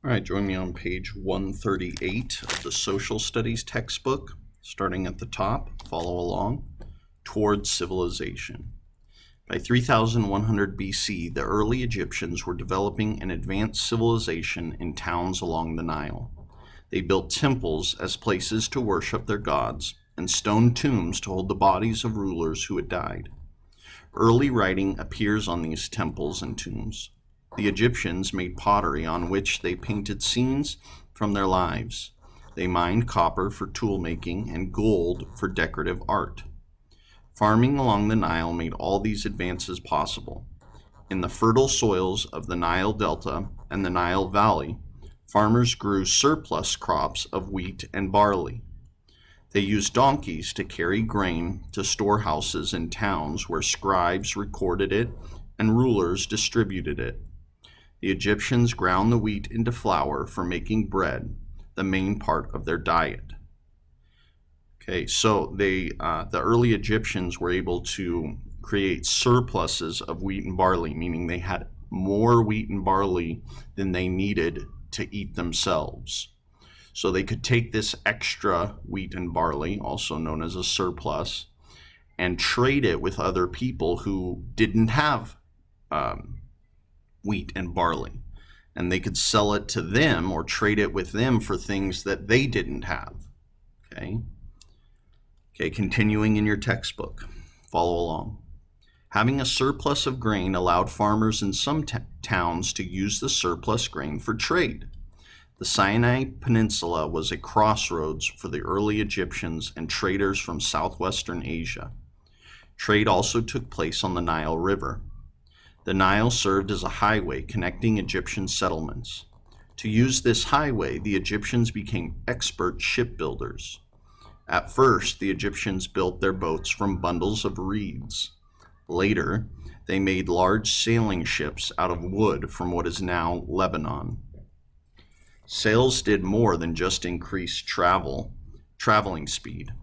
All right, join me on page 138 of the Social Studies textbook, starting at the top, follow along, Towards Civilization. By 3100 BC, the early Egyptians were developing an advanced civilization in towns along the Nile. They built temples as places to worship their gods, and stone tombs to hold the bodies of rulers who had died. Early writing appears on these temples and tombs. The Egyptians made pottery on which they painted scenes from their lives. They mined copper for tool making and gold for decorative art. Farming along the Nile made all these advances possible. In the fertile soils of the Nile Delta and the Nile Valley, farmers grew surplus crops of wheat and barley. They used donkeys to carry grain to storehouses in towns where scribes recorded it and rulers distributed it. The Egyptians ground the wheat into flour for making bread, the main part of their diet. Okay, so the early Egyptians were able to create surpluses of wheat and barley, meaning they had more wheat and barley than they needed to eat themselves. So they could take this extra wheat and barley, also known as a surplus, and trade it with other people who didn't have wheat and barley, and they could sell it to them or trade it with them for things that they didn't have. Okay, continuing in your textbook, follow along. Having a surplus of grain allowed farmers in some towns to use the surplus grain for trade. The Sinai Peninsula was a crossroads for the early Egyptians and traders from southwestern Asia. Trade also took place on the Nile River. The Nile served as a highway connecting Egyptian settlements. To use this highway, the Egyptians became expert shipbuilders. At first, the Egyptians built their boats from bundles of reeds. Later, they made large sailing ships out of wood from what is now Lebanon. Sails did more than just increase traveling speed.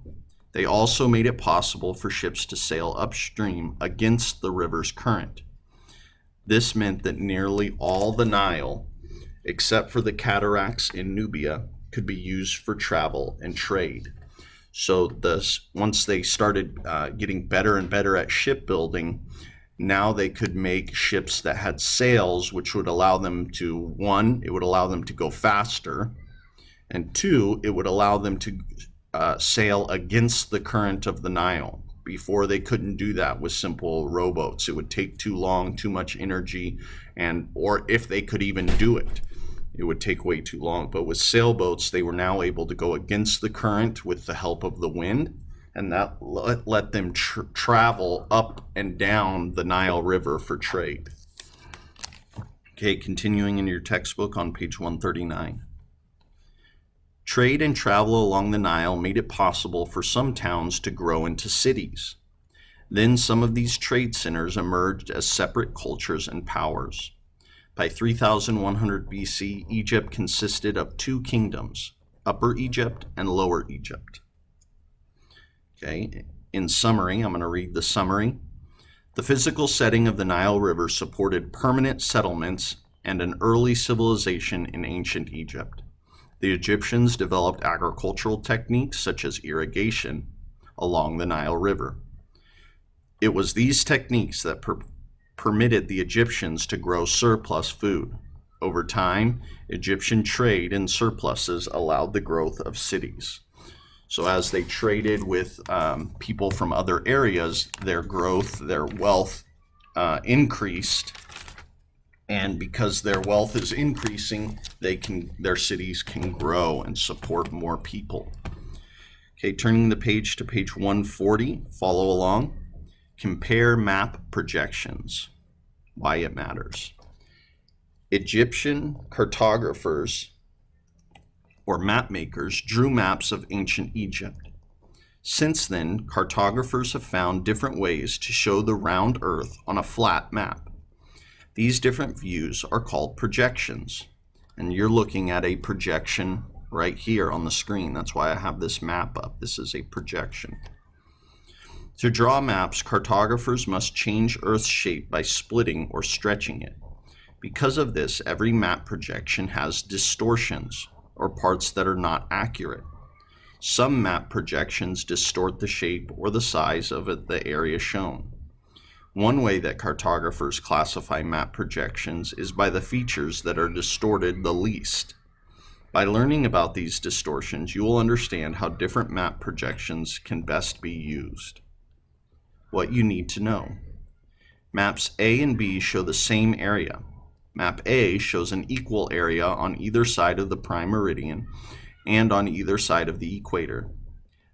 They also made it possible for ships to sail upstream against the river's current. This meant that nearly all the Nile, except for the cataracts in Nubia, could be used for travel and trade. So once they started getting better and better at shipbuilding, now they could make ships that had sails, which would allow them to, one, it would allow them to go faster, and two, it would allow them to sail against the current of the Nile. Before, they couldn't do that with simple rowboats. It would take too long, too much energy, or if they could even do it, it would take way too long. But with sailboats, they were now able to go against the current with the help of the wind, and that let them travel up and down the Nile River for trade. Okay, continuing in your textbook on page 139. Trade and travel along the Nile made it possible for some towns to grow into cities. Then some of these trade centers emerged as separate cultures and powers. By 3100 BC, Egypt consisted of two kingdoms, Upper Egypt and Lower Egypt. Okay, in summary, I'm going to read the summary. The physical setting of the Nile River supported permanent settlements and an early civilization in ancient Egypt. The Egyptians developed agricultural techniques such as irrigation along the Nile River. It was these techniques that permitted the Egyptians to grow surplus food. Over time, Egyptian trade and surpluses allowed the growth of cities. So as they traded with people from other areas, their growth, their wealth increased. And because their wealth is increasing, their cities can grow and support more people. Okay, turning the page to page 140, follow along. Compare map projections, why it matters. Egyptian cartographers or map makers drew maps of ancient Egypt. Since then, cartographers have found different ways to show the round earth on a flat map. These different views are called projections, and you're looking at a projection right here on the screen. That's why I have this map up. This is a projection. To draw maps, cartographers must change Earth's shape by splitting or stretching it. Because of this, every map projection has distortions, or parts that are not accurate. Some map projections distort the shape or the size of the area shown. One way that cartographers classify map projections is by the features that are distorted the least. By learning about these distortions, you will understand how different map projections can best be used. What you need to know. Maps A and B show the same area. Map A shows an equal area on either side of the prime meridian and on either side of the equator.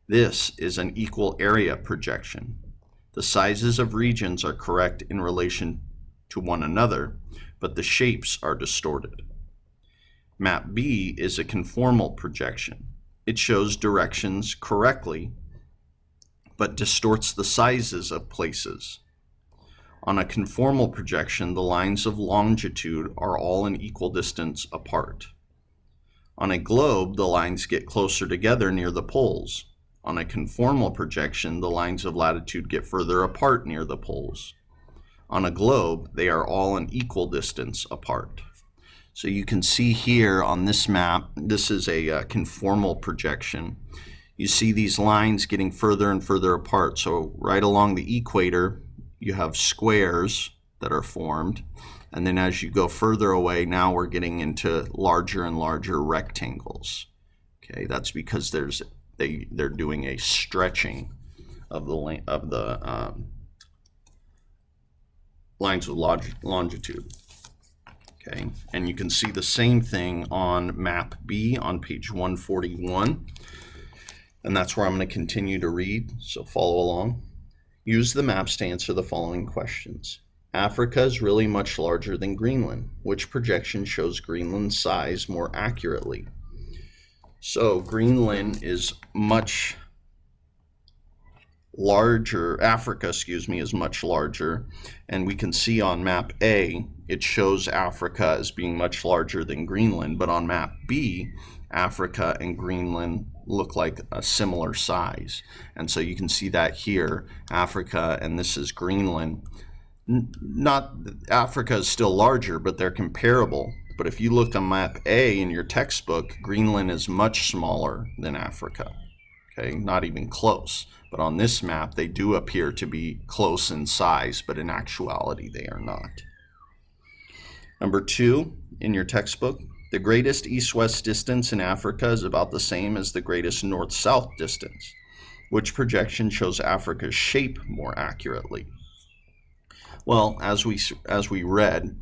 This is an equal area projection. The sizes of regions are correct in relation to one another, but the shapes are distorted. Map B is a conformal projection. It shows directions correctly, but distorts the sizes of places. On a conformal projection, the lines of longitude are all an equal distance apart. On a globe, the lines get closer together near the poles. On a conformal projection, the lines of latitude get further apart near the poles. On a globe, they are all an equal distance apart. So you can see here on this map, this is a conformal projection. You see these lines getting further and further apart. So right along the equator, you have squares that are formed. And then as you go further away, now we're getting into larger and larger rectangles. Okay, that's because they're doing a stretching of the lines of longitude. Okay, and you can see the same thing on map B on page 141, and that's where I'm going to continue to read, so follow along. Use the maps to answer the following questions. Africa is really much larger than Greenland. Which projection shows Greenland's size more accurately? So Greenland is much larger, Africa, is much larger, and we can see on map A, it shows Africa as being much larger than Greenland, but on map B, Africa and Greenland look like a similar size. And so you can see that here, Africa, and this is Greenland. Africa is still larger, but they're comparable. But if you look on map A in your textbook, Greenland is much smaller than Africa. Okay, not even close. But on this map, they do appear to be close in size, but in actuality, they are not. Number 2, in your textbook, the greatest east-west distance in Africa is about the same as the greatest north-south distance. Which projection shows Africa's shape more accurately? Well, as we read,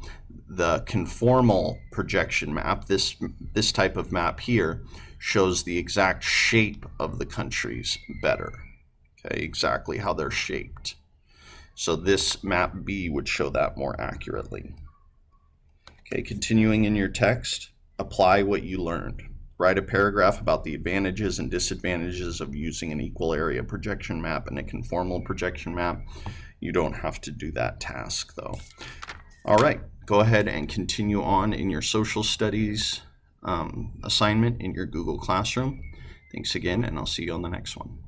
the conformal projection map, this type of map here, shows the exact shape of the countries better. Okay, exactly how they're shaped. So this map B would show that more accurately. Okay, continuing in your text, apply what you learned. Write a paragraph about the advantages and disadvantages of using an equal area projection map and a conformal projection map. You don't have to do that task though. All right, go ahead and continue on in your social studies assignment in your Google Classroom. Thanks again, and I'll see you on the next one.